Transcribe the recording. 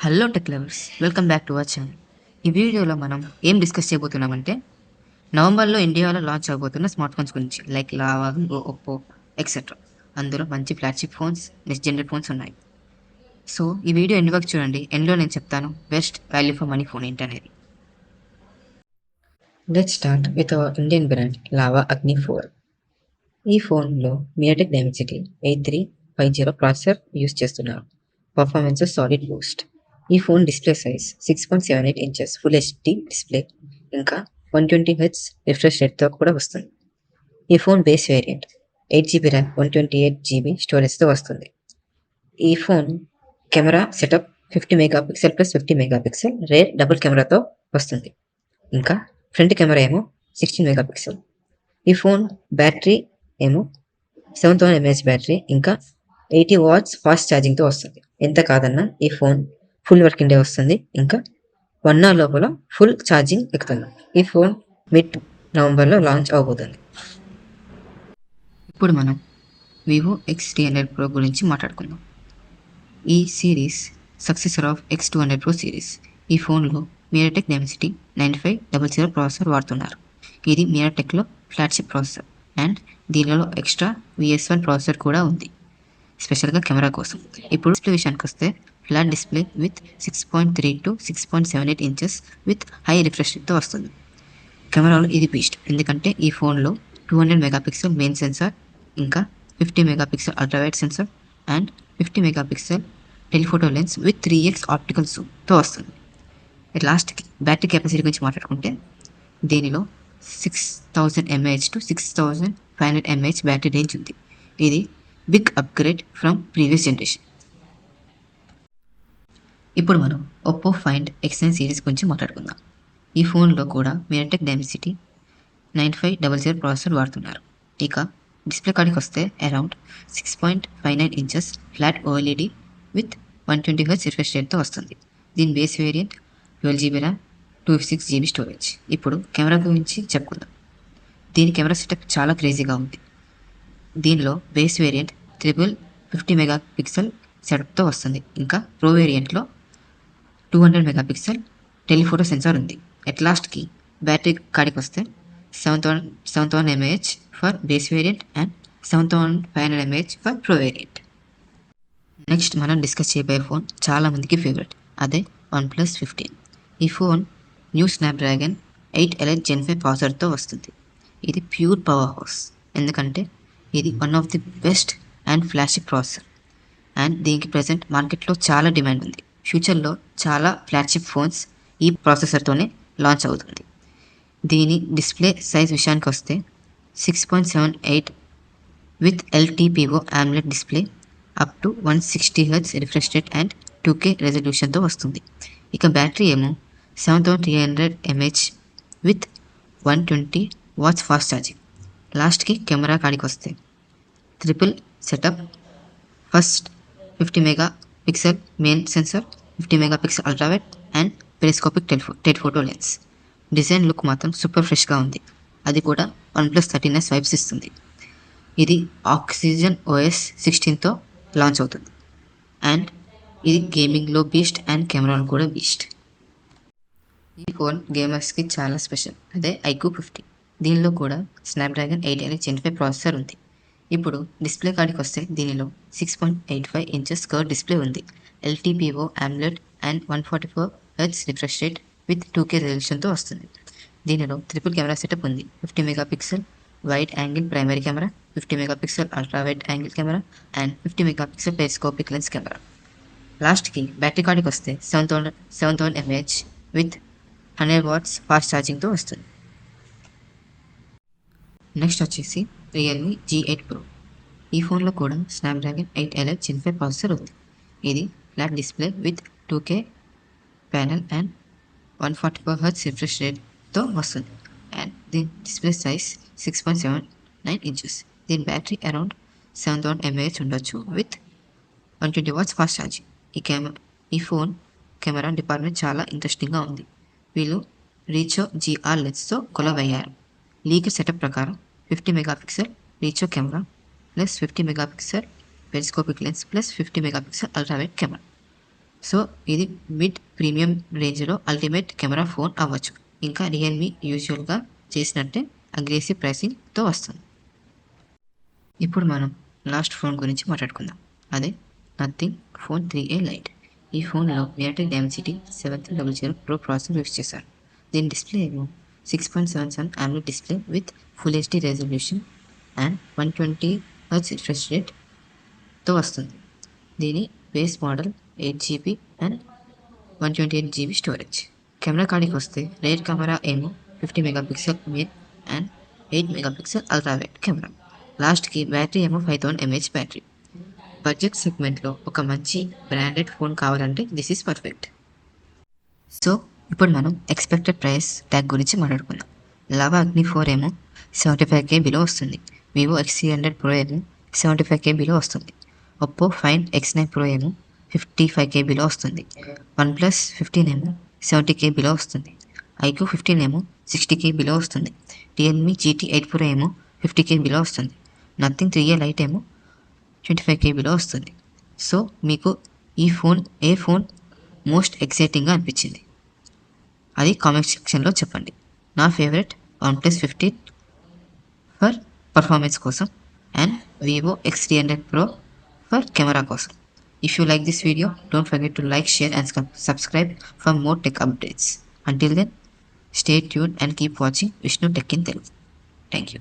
Hello tech lovers, welcome back to our channel. ఈ వీడియోలో మనం ఏం డిస్కస్ చేయబోతున్నామంటే నవంబర్లో ఇండియాలో లాంచ్ అవబోతున్న స్మార్ట్ ఫోన్స్ గురించి, like Lava, Vivo, Oppo etcetera. అందులో మంచి flagship phones, next generate phones ఉన్నాయి. సో ఈ వీడియో ఎండ్ వరకు చూడండి. ఎండ్లో నేను చెప్తాను best value for money phone ఏంటనేది. Let's start with our Indian brand Lava Agni 4. ఈ ఫోన్లో మియాటెక్ డైమెన్సిటీ 8350 ప్రాసెసర్ యూస్ చేస్తున్నారు. Performance solid boost. ఈ phone display size 6.78 inches full HD display, ఇంకా 120 Hz రిఫ్రెష్ రేట్తో కూడా వస్తుంది. ఈ phone base variant 8 GB RAM 128 GB స్టోరేజ్తో వస్తుంది. ఈ phone camera setup 50 megapixel plus 50 megapixel rare double కెమెరాతో వస్తుంది. ఇంకా ఫ్రంట్ కెమెరా ఏమో 16 మెగాపిక్సెల్. ఈ ఫోన్ బ్యాటరీ ఏమో 7000 mAh బ్యాటరీ, ఇంకా 80 watts ఫాస్ట్ ఛార్జింగ్తో వస్తుంది. ఎంత కాదన్నా ఈ ఫోన్ ఫుల్ వర్కింగ్ డే వస్తుంది, ఇంకా 1 hour లోపల ఫుల్ ఛార్జింగ్ ఎక్కుతుంది. ఈ ఫోన్ మిడ్ నవంబర్లో లాంచ్ అవబోతుంది. ఇప్పుడు మనం వివో X300 Pro గురించి మాట్లాడుకుందాం. ఈ series successor of X200 Pro series. ఈ ఫోన్లో మియాటెక్ డైమెన్సిటీ 9500 ప్రాసెసర్ వాడుతున్నారు. ఇది మియాటెక్లో ఫ్లాగ్షిప్ ప్రాసెసర్ అండ్ దీనిలో ఎక్స్ట్రా VS1 ప్రాసెసర్ కూడా ఉంది, స్పెషల్గా కెమెరా కోసం. ఇప్పుడు డిస్ప్లే విషయానికి వస్తే flat display with 6.3 to 6.78 inches with high refresh రేట్తో వస్తుంది. కెమెరాలో ఇది బీస్ట్, ఎందుకంటే ఈ ఫోన్లో 200 మెగాపిక్సెల్ మెయిన్ సెన్సార్, ఇంకా 50 megapixel ultrawide sensor and 50 megapixel telephoto lens with 3x optical జూమ్తో వస్తుంది. లాస్ట్కి బ్యాటరీ కెపాసిటీ గురించి మాట్లాడుకుంటే దీనిలో 6000 mAh to 6500 mAh battery range ఉంది. ఇది big upgrade from previous generation. ఇప్పుడు మనం ఒప్పో ఫైండ్ X9 సిరీస్ గురించి మాట్లాడుకుందాం. ఈ ఫోన్లో కూడా మియాటెక్ డైమెన్సిటీ 9500 ప్రాసెసర్ వాడుతున్నారు. ఇక డిస్ప్లే కాడికి వస్తే around 6.59 inches flat OLED with 120 Hz refresh రేట్తో వస్తుంది. దీని base variant 12 GB RAM 256 GB storage. ఇప్పుడు కెమెరా గురించి చెప్పుకుందాం. దీని కెమెరా సెటప్ చాలా క్రేజీగా ఉంది. దీనిలో బేస్ వేరియంట్ 50 మెగాపిక్సెల్ సెటప్తో వస్తుంది, ఇంకా ప్రో వేరియంట్లో 200 మెగాపిక్సెల్ టెలిఫోటో సెన్సార్ ఉంది. ఎట్ లాస్ట్కి బ్యాటరీ కాడికి వస్తే 7000 mAh for base variant and 7500 mAh for pro variant. Next మనం డిస్కస్ చేయబోయే ఫోన్ చాలా మందికి ఫేవరెట్, అదే OnePlus 15. ఈ phone new Snapdragon 8 Elite Gen 5 ప్రాసెసర్తో వస్తుంది. ఇది ప్యూర్ పవర్ హౌస్, ఎందుకంటే ఇది one of the best and flagship processor and దీనికి ప్రజెంట్ మార్కెట్లో చాలా డిమాండ్ ఉంది. ఫ్యూచర్లో చాలా ఫ్లాగ్షిప్ ఫోన్స్ ఈ ప్రాసెసర్తోనే లాంచ్ అవుతుంది. దీని డిస్ప్లే సైజ్ విషయానికి వస్తే 6.78 with LTPO AMOLED display up to 160 Hz refresh rate and 2K రెజల్యూషన్తో వస్తుంది. ఇక బ్యాటరీ ఏమో 7300 mAh with 120 watts fast charging. లాస్ట్కి కెమెరా కాడికి వస్తే triple setup, first 50 megapixel main censor, 50 megapixel ultrawide and periscopic telephoto lens. Design look మాత్రం super ఫ్రెష్గా ఉంది. అది కూడా OnePlus 13s వైబ్స్ ఇస్తుంది. ఇది ఆక్సిజన్ OS 16తో లాంచ్ అవుతుంది అండ్ ఇది గేమింగ్లో బీస్ట్ అండ్ కెమెరాలో కూడా బీస్ట్. ఈ ఫోన్ గేమర్స్కి చాలా స్పెషల్, అదే iQOO 50. దీనిలో కూడా స్నాప్డ్రాగన్ 8 Elite Gen 5 ప్రాసెసర్ ఉంది. ఇప్పుడు డిస్ప్లే కాడికి వస్తే దీనిలో 6.85 ఇంచెస్ కర్వ్ డిస్ప్లే ఉంది. LTPO AMOLED and 144 Hz refresh rate with 2K రెజల్యూషన్తో వస్తుంది. దీనిలో ట్రిపుల్ కెమెరా సెటప్ ఉంది. 50 megapixel wide angle primary camera, 50 megapixel ultra wide angle camera and 50 megapixel telescopic lens camera. లాస్ట్కి బ్యాటరీ కాడికి వస్తే 7000 mAh విత్ 100 watts ఫాస్ట్ ఛార్జింగ్తో వస్తుంది. Next వచ్చేసి Realme G8 Pro. ఈ ఫోన్లో కూడా స్నాప్డ్రాగన్ 8 Elite Gen 5 ప్రాసెసర్ ఉంది. ఇది flat display with 2K panel and 144 Hz refresh రేట్తో వస్తుంది అండ్ దీని డిస్ప్లే సైజ్ 6.79 ఇంచెస్. దీని బ్యాటరీ అరౌండ్ 7000 mAh ఉండొచ్చు విత్ 120 watts ఫాస్ట్ ఛార్జింగ్. ఈ ఫోన్ కెమెరా డిపార్ట్మెంట్ చాలా ఇంట్రెస్టింగ్గా ఉంది. వీళ్ళు రీచో GR లెన్స్తో కొలాబ్ అయ్యారు. లీక్ సెటప్ ప్రకారం 50 megapixel Ricoh camera plus 50 megapixel periscopic lens plus 50 megapixel ultrawide camera. So ఇది మిడ్ ప్రీమియం రేంజ్లో అల్టిమేట్ కెమెరా ఫోన్ అవ్వచ్చు. ఇంకా రియల్మీ యూజువల్గా చేసినట్టే అగ్రెసివ్ ప్రైసింగ్తో వస్తుంది. ఇప్పుడు మనం లాస్ట్ ఫోన్ గురించి మాట్లాడుకుందాం. అదే నథింగ్ ఫోన్ 3A లైట్. ఈ ఫోన్లో MediaTek Dimensity 7300 Pro processor use చేశారు. దీని డిస్ప్లే ఏమో 6.77 AMOLED display with full HD resolution and 120 Hz refresh రేట్తో వస్తుంది. దీని base model 8GB and 128GB storage. Camera కాడికి వస్తే రేర్ కెమెరా ఏమో 50 megapixel main and 8 megapixel ultra wide camera. లాస్ట్కి బ్యాటరీ ఏమో 5000 mAh బ్యాటరీ. బడ్జెట్ సెగ్మెంట్లో ఒక మంచి బ్రాండెడ్ ఫోన్ కావాలంటే దిస్ ఈజ్ పర్ఫెక్ట్. సో ఇప్పుడు మనం ఎక్స్పెక్టెడ్ ప్రైస్ ట్యాగ్ గురించి మాట్లాడుకుందాం. లావా అగ్ని 4 ఏమో 75K బిలో వస్తుంది. వివో X300 Pro ఏమో 75K బిలో వస్తుంది. ఒప్పో ఫైన్ X9 Pro ఏమో 55K బిలో వస్తుంది. OnePlus 15 ఏమో 70K బిలో వస్తుంది. iQOO 15 ఏమో 60K బిలో వస్తుంది. రియల్మీ GT 8 Pro ఏమో 50K బిలో వస్తుంది. నథింగ్ 3A లైట్ ఏమో 25K బిలో వస్తుంది. సో మీకు ఈ ఫోన్ ఏ ఫోన్ మోస్ట్ ఎక్సైటింగ్గా అనిపించింది అది కామెంట్ సెక్షన్లో చెప్పండి. నా ఫేవరెట్ OnePlus 15 ఫర్ పర్ఫార్మెన్స్ కోసం and Vivo X300 Pro for camera కోసం. If you like this video, don't forget to like, share and subscribe for more tech updates. Until then, stay tuned and keep watching Vishnu Tech in Telugu. Thank you.